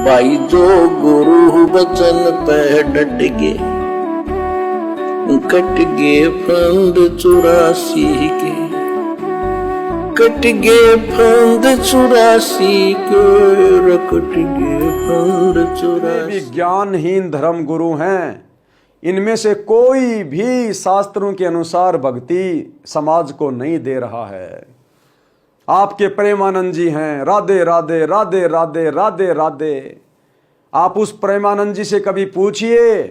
भाई जो गुरु बचन पे डट गे, कट गे फंद 84 के, कट गे फंद 84 के, कट गे फंद 84। भी ज्ञानहीन धर्म गुरु हैं, इनमें से कोई भी शास्त्रों के अनुसार भक्ति समाज को नहीं दे रहा है। आपके प्रेमानंद जी हैं, राधे राधे राधे राधे राधे राधे। आप उस प्रेमानंद जी से कभी पूछिए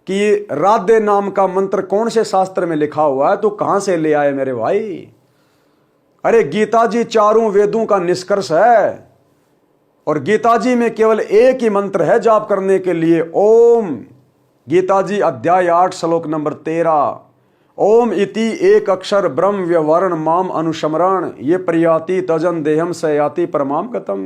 कि राधे नाम का मंत्र कौन से शास्त्र में लिखा हुआ है, तो कहां से ले आए मेरे भाई। अरे गीता जी चारों वेदों का निष्कर्ष है, और गीता जी में केवल एक ही मंत्र है जाप करने के लिए, ओम। गीता जी अध्याय 8 श्लोक नंबर 13, ओम इति एक अक्षर ब्रह्म व्यवरण माम अनुस्मरण ये प्रयाति तजन देहम सयाति परमाम गतम।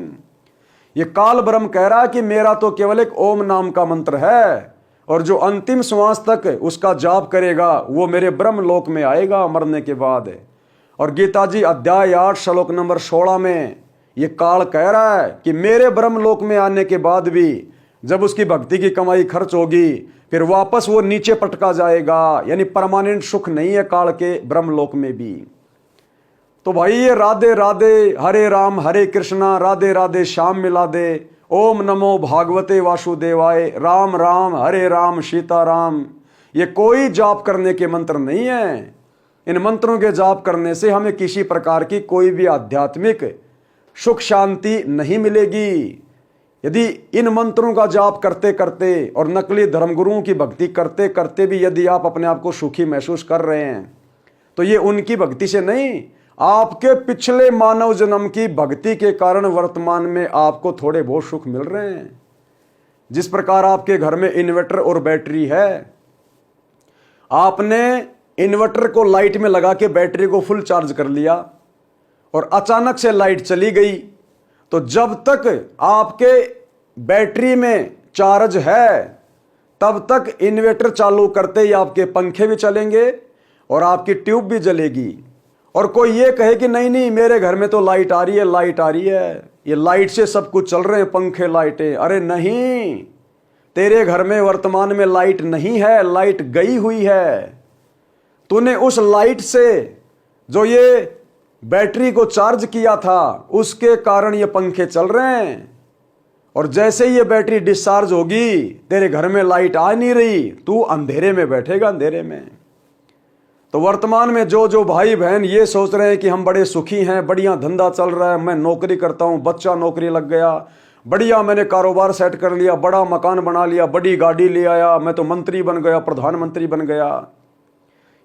ये काल ब्रह्म कह रहा है कि मेरा तो केवल एक ओम नाम का मंत्र है, और जो अंतिम श्वास तक उसका जाप करेगा वो मेरे ब्रह्म लोक में आएगा मरने के बाद। और गीता जी अध्याय 8 श्लोक नंबर 16 में ये काल कह रहा है कि मेरे ब्रह्म लोक में आने के बाद भी जब उसकी भक्ति की कमाई खर्च होगी फिर वापस वो नीचे पटका जाएगा, यानी परमानेंट सुख नहीं है काल के ब्रह्मलोक में भी। तो भाई ये राधे राधे हरे राम हरे कृष्णा राधे राधे श्याम मिला दे, ओम नमो भागवते वासुदेवाय राम राम हरे राम सीता राम, ये कोई जाप करने के मंत्र नहीं है। इन मंत्रों के जाप करने से हमें किसी प्रकार की कोई भी आध्यात्मिक सुख शांति नहीं मिलेगी। यदि इन मंत्रों का जाप करते करते और नकली धर्मगुरुओं की भक्ति करते करते भी यदि आप अपने आप को सुखी महसूस कर रहे हैं, तो ये उनकी भक्ति से नहीं, आपके पिछले मानव जन्म की भक्ति के कारण वर्तमान में आपको थोड़े बहुत सुख मिल रहे हैं। जिस प्रकार आपके घर में इन्वर्टर और बैटरी है, आपने इन्वर्टर को लाइट में लगा के बैटरी को फुल चार्ज कर लिया और अचानक से लाइट चली गई, तो जब तक आपके बैटरी में चार्ज है तब तक इन्वर्टर चालू करते ही आपके पंखे भी चलेंगे और आपकी ट्यूब भी जलेगी। और कोई ये कहे कि नहीं नहीं मेरे घर में तो लाइट आ रही है, लाइट आ रही है, ये लाइट से सब कुछ चल रहे हैं, पंखे लाइटें। अरे नहीं, तेरे घर में वर्तमान में लाइट नहीं है, लाइट गई हुई है। तूने उस लाइट से जो ये बैटरी को चार्ज किया था उसके कारण ये पंखे चल रहे हैं, और जैसे ही ये बैटरी डिस्चार्ज होगी तेरे घर में लाइट आ नहीं रही, तू अंधेरे में बैठेगा, अंधेरे में। तो वर्तमान में जो जो भाई बहन ये सोच रहे हैं कि हम बड़े सुखी हैं, बढ़िया धंधा चल रहा है, मैं नौकरी करता हूं, बच्चा नौकरी लग गया, बढ़िया मैंने कारोबार सेट कर लिया, बड़ा मकान बना लिया, बड़ी गाड़ी ले आया, मैं तो मंत्री बन गया, प्रधानमंत्री बन गया।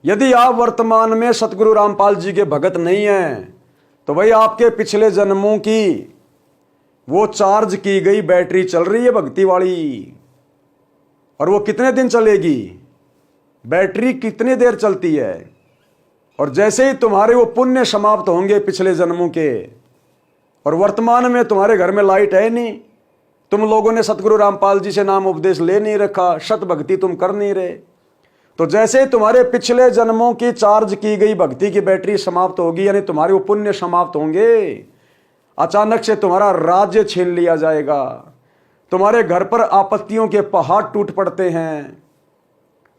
यदि आप वर्तमान में सतगुरु रामपाल जी के भगत नहीं हैं, तो भाई आपके पिछले जन्मों की वो चार्ज की गई बैटरी चल रही है भक्ति वाली, और वो कितने दिन चलेगी, बैटरी कितनी देर चलती है। और जैसे ही तुम्हारे वो पुण्य समाप्त होंगे पिछले जन्मों के, और वर्तमान में तुम्हारे घर में लाइट है नहीं, तुम लोगों ने सतगुरु रामपाल जी से नाम उपदेश ले नहीं रखा, सत भक्ति तुम कर नहीं रहे, तो जैसे तुम्हारे पिछले जन्मों की चार्ज की गई भक्ति की बैटरी समाप्त होगी, यानी तुम्हारे वो पुण्य समाप्त होंगे, अचानक से तुम्हारा राज्य छीन लिया जाएगा, तुम्हारे घर पर आपत्तियों के पहाड़ टूट पड़ते हैं।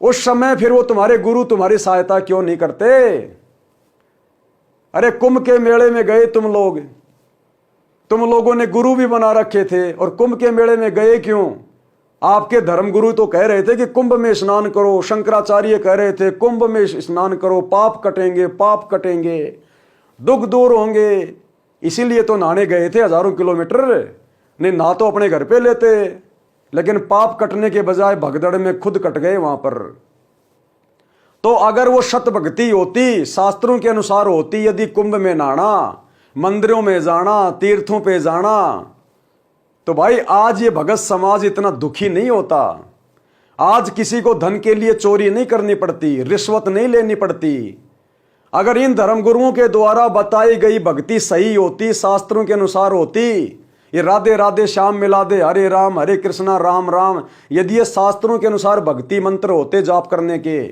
उस समय फिर वो तुम्हारे गुरु तुम्हारी सहायता क्यों नहीं करते। अरे कुंभ के मेले में गए तुम लोगों ने गुरु भी बना रखे थे, और कुंभ के मेले में गए क्यों। आपके धर्मगुरु तो कह रहे थे कि कुंभ में स्नान करो, शंकराचार्य कह रहे थे कुंभ में स्नान करो, पाप कटेंगे, पाप कटेंगे, दुख दूर होंगे, इसीलिए तो नहाने गए थे हजारों किलोमीटर। नहीं ना तो अपने घर पे लेते, लेकिन पाप कटने के बजाय भगदड़ में खुद कट गए वहां पर। तो अगर वो सत भक्ति होती, शास्त्रों के अनुसार होती, यदि कुंभ में नहाना, मंदिरों में जाना, तीर्थों पे जाना, तो भाई आज ये भगत समाज इतना दुखी नहीं होता। आज किसी को धन के लिए चोरी नहीं करनी पड़ती, रिश्वत नहीं लेनी पड़ती। अगर इन धर्मगुरुओं के द्वारा बताई गई भक्ति सही होती, शास्त्रों के अनुसार होती, ये राधे राधे श्याम मिला दे हरे राम हरे कृष्णा राम राम, यदि ये शास्त्रों के अनुसार भक्ति मंत्र होते जाप करने के,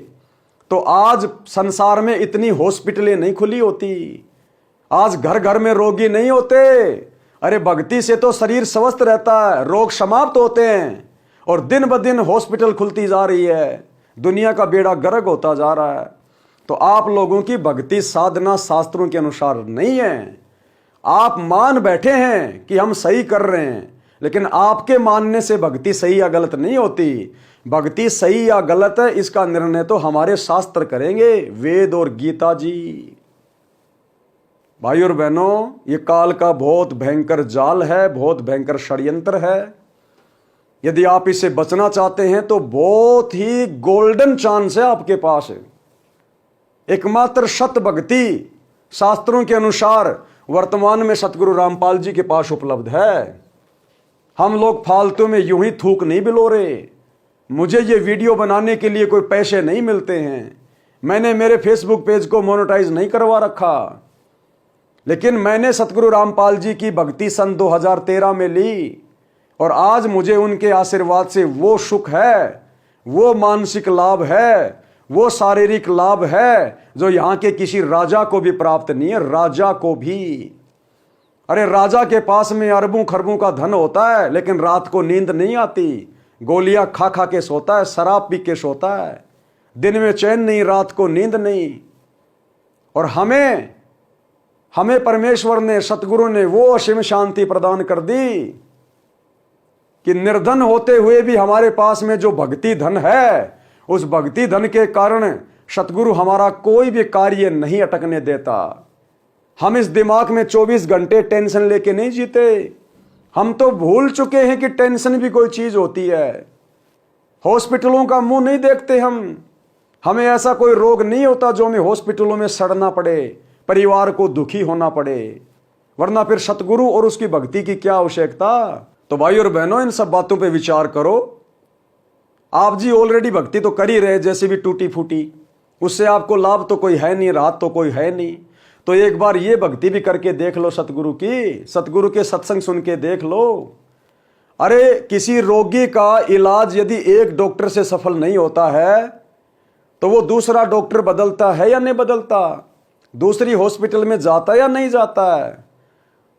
तो आज संसार में इतनी हॉस्पिटलें नहीं खुली होती, आज घर घर में रोगी नहीं होते, अरे भक्ति से तो शरीर स्वस्थ रहता है, रोग समाप्त होते हैं, और दिन ब दिन हॉस्पिटल खुलती जा रही है, दुनिया का बेड़ा गर्क होता जा रहा है। तो आप लोगों की भक्ति साधना शास्त्रों के अनुसार नहीं है। आप मान बैठे हैं कि हम सही कर रहे हैं, लेकिन आपके मानने से भक्ति सही या गलत नहीं होती। भक्ति सही या गलत है इसका निर्णय तो हमारे शास्त्र करेंगे, वेद और गीता जी। भाई और बहनों, ये काल का बहुत भयंकर जाल है, बहुत भयंकर षड्यंत्र है। यदि आप इससे बचना चाहते हैं तो बहुत ही गोल्डन चांस है आपके पास। एकमात्र सत भक्ति शास्त्रों के अनुसार वर्तमान में सतगुरु रामपाल जी के पास उपलब्ध है। हम लोग फालतू में यूं ही थूक नहीं बिलो रहे। मुझे ये वीडियो बनाने के लिए कोई पैसे नहीं मिलते हैं। मैंने मेरे फेसबुक पेज को मोनेटाइज नहीं करवा रखा, लेकिन मैंने सतगुरु रामपाल जी की भक्ति सन 2013 में ली, और आज मुझे उनके आशीर्वाद से वो सुख है, वो मानसिक लाभ है, वो शारीरिक लाभ है जो यहाँ के किसी राजा को भी प्राप्त नहीं है। राजा को भी, अरे राजा के पास में अरबों खरबों का धन होता है, लेकिन रात को नींद नहीं आती, गोलियां खा खा के सोता है, शराब पी के सोता है, दिन में चैन नहीं, रात को नींद नहीं। और हमें परमेश्वर ने, सतगुरु ने वो असीम शांति प्रदान कर दी कि निर्धन होते हुए भी हमारे पास में जो भक्ति धन है, उस भक्ति धन के कारण सतगुरु हमारा कोई भी कार्य नहीं अटकने देता। हम इस दिमाग में 24 घंटे टेंशन लेके नहीं जीते। हम तो भूल चुके हैं कि टेंशन भी कोई चीज होती है। हॉस्पिटलों का मुंह नहीं देखते हम। हमें ऐसा कोई रोग नहीं होता जो हमें हॉस्पिटलों में सड़ना पड़े, परिवार को दुखी होना पड़े, वरना फिर सतगुरु और उसकी भक्ति की क्या आवश्यकता। तो भाई और बहनों, इन सब बातों पे विचार करो। आप जी ऑलरेडी भक्ति तो कर ही रहे, जैसे भी टूटी फूटी, उससे आपको लाभ तो कोई है नहीं, राहत तो कोई है नहीं। तो एक बार ये भक्ति भी करके देख लो सतगुरु की, सतगुरु के सत्संग सुन के देख लो। अरे किसी रोगी का इलाज यदि एक डॉक्टर से सफल नहीं होता है तो वो दूसरा डॉक्टर बदलता है या नहीं बदलता, दूसरी हॉस्पिटल में जाता या नहीं जाता है।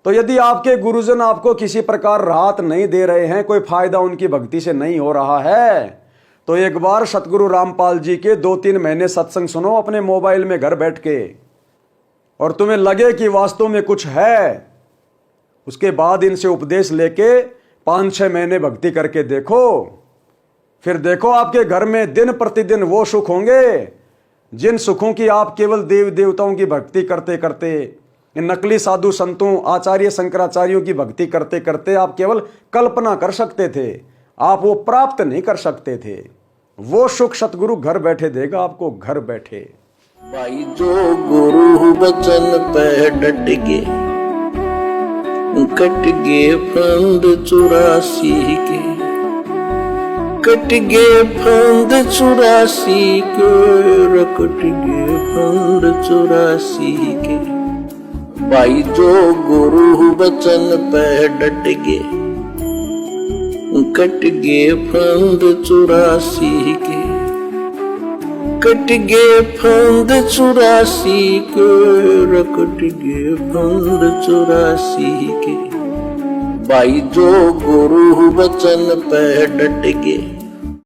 तो यदि आपके गुरुजन आपको किसी प्रकार राहत नहीं दे रहे हैं, कोई फायदा उनकी भक्ति से नहीं हो रहा है, तो एक बार सतगुरु रामपाल जी के 2-3 महीने सत्संग सुनो अपने मोबाइल में घर बैठ के, और तुम्हें लगे कि वास्तव में कुछ है। उसके बाद इनसे उपदेश लेके 5-6 महीने भक्ति करके देखो, फिर देखो आपके घर में दिन प्रतिदिन वो सुख होंगे जिन सुखों की आप केवल देव देवताओं की भक्ति करते करते, इन नकली साधु संतों, आचार्य शंकराचार्यों की भक्ति करते करते आप केवल कल्पना कर सकते थे, आप वो प्राप्त नहीं कर सकते थे। वो सुख सतगुरु घर बैठे देगा आपको, घर बैठे। भाई जो गुरु बचन पे डट गे, कट गे फंद 84 के, कट गे फंद 84 के, कट गे फंद 84 के। भाई जो गुरु बचन पे डट गे, कट गे फंद 84 के, कट गे फंद 84 के, कट गे फंद 84 के। भाई जो गुरु बचन पे डट गे,